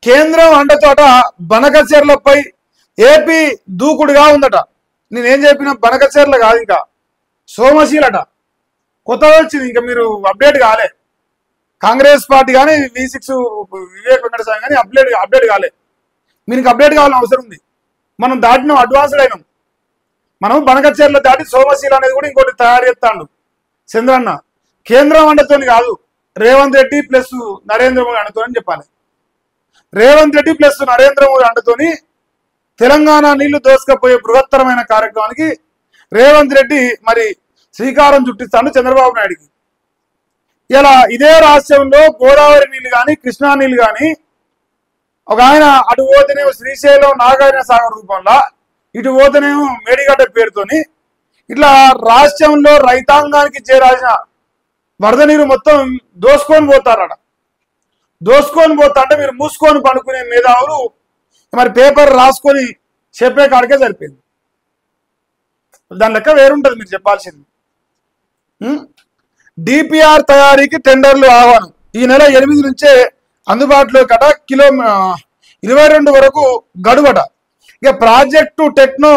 కేంద్రం అండతోట బనకచెర్లపై ఏపీ దూకుడుగా ఉందట. నేనేం చెప్పిన బనకచెర్ల కాదు, ఇంకా సోమశీలట. కొత్తగా వచ్చింది, ఇంకా మీరు అప్డేట్ కాలే. కాంగ్రెస్ పార్టీ కానీ V6 వివేక్ వెంకటస్వామి కానీ అప్డేట్ కాలే. మీకు అప్డేట్ కావాలని అవసరం ఉంది. మనం దాటినాం, అడ్వాన్స్డ్ అయినాం. మనం బనకచెర్ల దాటి సోమశీల అనేది కూడా ఇంకోటి తయారు చేస్తాడు చంద్రన్న. కేంద్రం అండతోని కాదు, రేవంత్ రెడ్డి ప్లస్ నరేంద్ర మోడీ అండతో అని చెప్పాలి. రేవంత్ రెడ్డి ప్లస్ నరేంద్ర మోడీ అండతోని తెలంగాణ నీళ్లు దోసుకపోయే బృహత్తరమైన కార్యక్రమానికి రేవంత్ రెడ్డి మరి శ్రీకారం చుట్టిస్తాడు చంద్రబాబు నాయుడికి. ఇలా ఇదే రాష్ట్రంలో గోదావరి నీళ్లు కానీ కృష్ణా నీళ్లు కానీ ఒక ఆయన అటు పోతేనేమో శ్రీశైలం నాగార్జున సాగర్ రూపంలో, ఇటు పోతేనేమో మేడిగడ్డ పేరుతోని ఇట్లా రాష్ట్రంలో రైతాంగానికి చేరాల్సిన వరద నీరు మొత్తం దోసుకొని పోతారట. దోసుకొని పోతా అంటే మీరు మూసుకొని పడుకునే మేధావులు మరి పేపర్ రాసుకొని చెప్పే కాడికే సరిపోయింది. దాని లెక్క వేరుంటది మీరు చెప్పాల్సింది. డిపిఆర్ తయారీకి టెండర్లు ఆహ్వానం ఈ నెల 8 నుంచే అందుబాటులో కట. కిలో 22 వరకు గడువట. ఇక ప్రాజెక్టు టెక్నో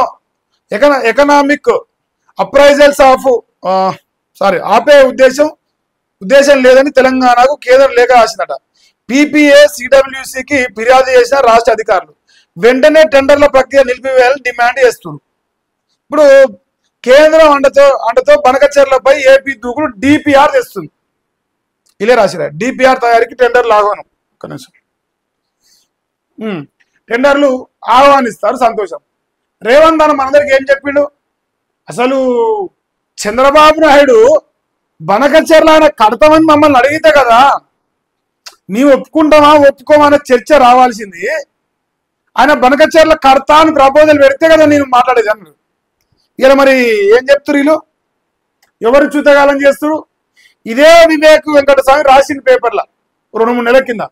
ఎకనామిక్ అప్రైజల్స్ ఆపే ఉద్దేశం లేదని తెలంగాణకు కేంద్రం లేఖ రాసిందట. PPA CWCకి ఫిర్యాదు చేసిన రాష్ట్ర అధికారులు వెంటనే టెండర్ల ప్రక్రియ నిలిపివేయాలని డిమాండ్ చేస్తున్నారు. ఇప్పుడు కేంద్రం అండతో బనకచెర్లపై ఏపీ దూకుడు డిపిఆర్ తెస్తుంది. ఇలా రాసిరా డిపిఆర్ తయారీకి టెండర్లు ఆహ్వానం. కనీసం టెండర్లు ఆహ్వానిస్తారు, సంతోషం. రేవంత్ అన్న మనందరికి ఏం చెప్పిండు? అసలు చంద్రబాబు నాయుడు బనకచెర్ల ఆయన కడతామని మమ్మల్ని అడిగితే కదా మేము ఒప్పుకుంటామా ఒప్పుకోమనే చర్చ రావాల్సింది. ఆయన బనకచెర్ల కడతా అని ప్రపోజల్ పెడితే కదా నేను మాట్లాడేది అన్నారు. ఇలా మరి ఏం చెప్తారు వీళ్ళు? ఎవరు చూతగాలం చేస్తారు? ఇదే వివేక్ వెంకటస్వామి రాసిన పేపర్ల 2-3 నెలల కింద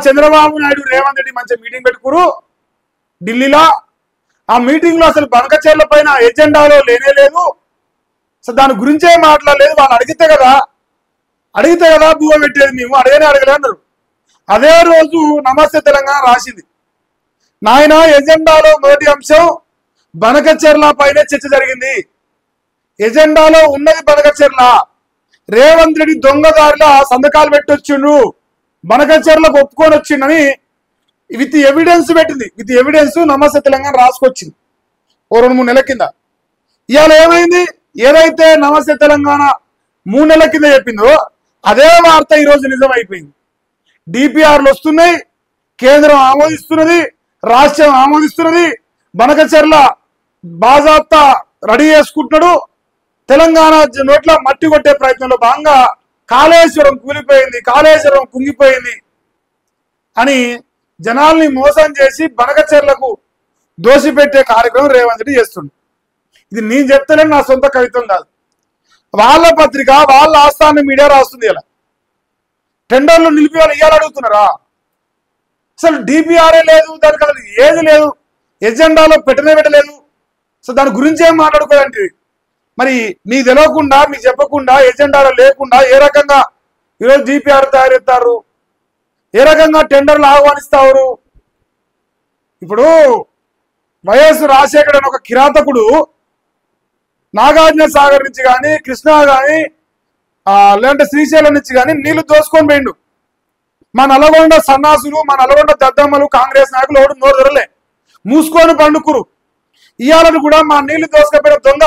చంద్రబాబు నాయుడు రేవంత్ రెడ్డి మంచి మీటింగ్ పెట్టుకురు ఢిల్లీలో. ఆ మీటింగ్ లో అసలు బనకచెర్ల పైన ఎజెండాలో లేనే లేదు, అసలు దాని గురించే మాట్లాడలేదు. వాళ్ళు అడిగితే కదా భూమ పెట్టేది, మేము అడగలే అన్నారు. అదే రోజు నమస్తే తెలంగాణ రాసింది. నాయన ఎజెండాలో మొదటి అంశం బనకచెర్ల పైనే చర్చ జరిగింది. ఎజెండాలో ఉన్నది బనకచెర్ల. రేవంత్ రెడ్డి దొంగదారిలో సంతకాలు పెట్టొచ్చిండు, బనకచెర్లకు ఒప్పుకొని వచ్చిండని విత్ ఎవిడెన్స్ పెట్టింది. విత్ ఎవిడెన్స్ నమస్తే తెలంగాణ రాసుకొచ్చింది 2-3 నెలల కింద. ఇవాళ ఏమైంది? ఏదైతే నమస్తే తెలంగాణ 3 నెలల కింద చెప్పిందో అదే వార్త ఈరోజు నిజం అయిపోయింది. డిపిఆర్లు వస్తున్నాయి, కేంద్రం ఆమోదిస్తున్నది, రాష్ట్రం ఆమోదిస్తున్నది. బనకచెర్ల బాజాప్తా రెడీ చేసుకుంటున్నాడు. తెలంగాణ నోట్ల మట్టి కొట్టే ప్రయత్నంలో భాగంగా కాళేశ్వరం కూలిపోయింది, కాళేశ్వరం కుంగిపోయింది అని జనాల్ని మోసం చేసి బనకచెర్లకు దోషిపెట్టే కార్యక్రమం రేవంత్ రెడ్డి చేస్తుంది. ఇది నేను చెప్తలేను, నా సొంత కవిత్వం కాదు. వాళ్ళ పత్రిక వాళ్ళ ఆస్థాన మీడియా రాస్తుంది. ఇలా టెండర్లు నిలిపి వాళ్ళు ఇవ్వాలి అడుగుతున్నారా? అసలు డిపిఆర్ఏ లేదు, దానికి అసలు ఏది లేదు, ఎజెండాలో పెట్టలేదు. సో దాని గురించి ఏం మాట్లాడుకోదండి. మరి మీకు తెలియకుండా, మీకు చెప్పకుండా, ఎజెండాలో లేకుండా ఏ రకంగా ఈరోజు డిపిఆర్ తయారు చేస్తారు, ఏ రకంగా టెండర్లు ఆహ్వానిస్తారు? ఇప్పుడు వైఎస్ రాజశేఖర్ అని ఒక కిరాతకుడు నాగార్జున సాగర్ నుంచి కానీ కృష్ణా కానీ లేదంటే శ్రీశైలం నుంచి కానీ నీళ్లు దోసుకొని పోయిండు. మా నల్గొండ సన్నాసులు, మా నల్గొండ దద్దమ్మలు, కాంగ్రెస్ నాయకులు ఎవరు నోరు తెరలే, మూసుకొని పండుకురు. ఇవాళను కూడా మా నీళ్లు దోసుకపోయిన దొంగ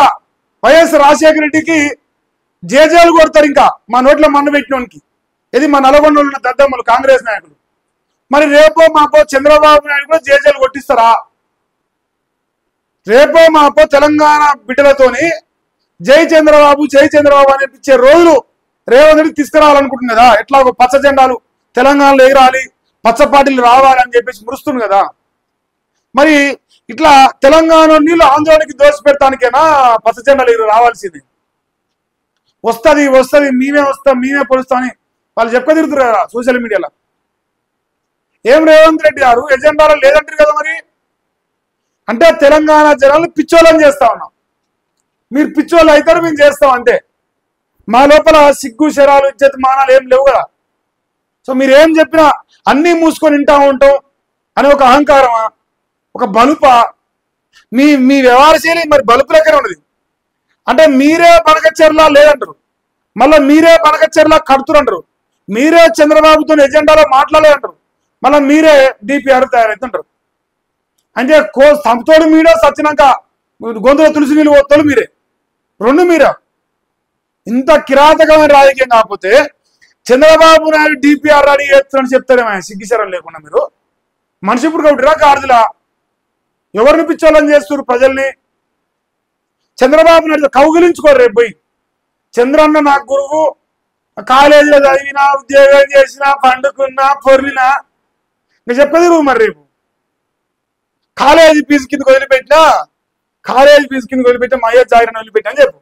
వైఎస్ రాజశేఖర రెడ్డికి జేజేలు కొడతారు. ఇంకా మా నోట్లో మన్ను పెట్టినోనికి. ఇది మా నల్గొండలో ఉన్న దద్దమ్మలు, కాంగ్రెస్ నాయకులు. మరి రేపో మాపో చంద్రబాబు నాయుడు కూడా జేజేలు కొట్టిస్తారా? రేపో మాపో తెలంగాణ బిడ్డలతోని జై చంద్రబాబు అనిపించే రోజులు రేవంత్ రెడ్డి తీసుకురావాలనుకుంటుంది కదా. ఎట్లా ఒక పచ్చ జెండాలు తెలంగాణలో ఎగరాలి, పచ్చ పార్టీలు రావాలని చెప్పేసి మురుస్తుంది కదా. మరి ఇట్లా తెలంగాణ నీళ్ళు ఆందోళనకి దోషపెడతానికైనా పచ్చ జెండాలు రావాల్సింది. వస్తుంది మేమే వస్తాం, మేమే పొడుస్తామని వాళ్ళు తిరుగుతారు కదా సోషల్ మీడియాలో. ఏం రేవంత్ రెడ్డి గారు ఎజెండాలో లేదంటారు కదా. మరి అంటే తెలంగాణ జనాలు పిచ్చోళ్ళని చేస్తా ఉన్నాం. మీరు పిచ్చోళ్ళు అవుతారు, మేము చేస్తాం. అంటే మా లోపల సిగ్గు శరాలు ఇజ్జత్ మానాలు ఏం లేవు కదా. సో మీరు ఏం చెప్పినా అన్నీ మూసుకొని వింటా ఉంటాం అని ఒక అహంకారమా, ఒక బలుపా? మీ మీ వ్యవహార శైలి మరి బలుపు లెక్కనే ఉన్నది. అంటే మీరే బనకచెర్ల లేదంటారు, మళ్ళీ మీరే బనకచెర్ల కడుతురంటారు, మీరే చంద్రబాబుతో ఎజెండాలో మాట్లాడలేదంటారు, మళ్ళీ మీరే డిపిఆర్ తయారవుతుంటారు. అంటే సంతోడు మీరే సచ్చినాక గొంతులో తులసి నీళ్ళు పోతాడు మీరే, రెండు మీరే. ఇంత కిరాతకమైన రాజకీయం కాకపోతే చంద్రబాబు నాయుడు డిపిఆర్ రెడీ చేస్తారని చెప్తారేమో సిగ్గిసరం లేకుండా. మీరు మనిషి ఇప్పుడు కాబట్టి గాడిదలా ఎవరిని పిచ్చోళ్ళని చేస్తారు ప్రజల్ని? చంద్రబాబు నాయుడు కౌగిలించుకోరు. రేపు పోయి చంద్రన్న నాకు గురువు, కాలేజీలో చదివినా, ఉద్యోగం చేసినా, పండుకున్నా, పొర్లినా, ఇంకా చెప్పేది నువ్వు. మరి రేపు కాలేజీ ఫీజు కిందకి వదిలిపెట్టినా మా అయ్యో జాగిరని వదిలిపెట్టినా అని చెప్పు.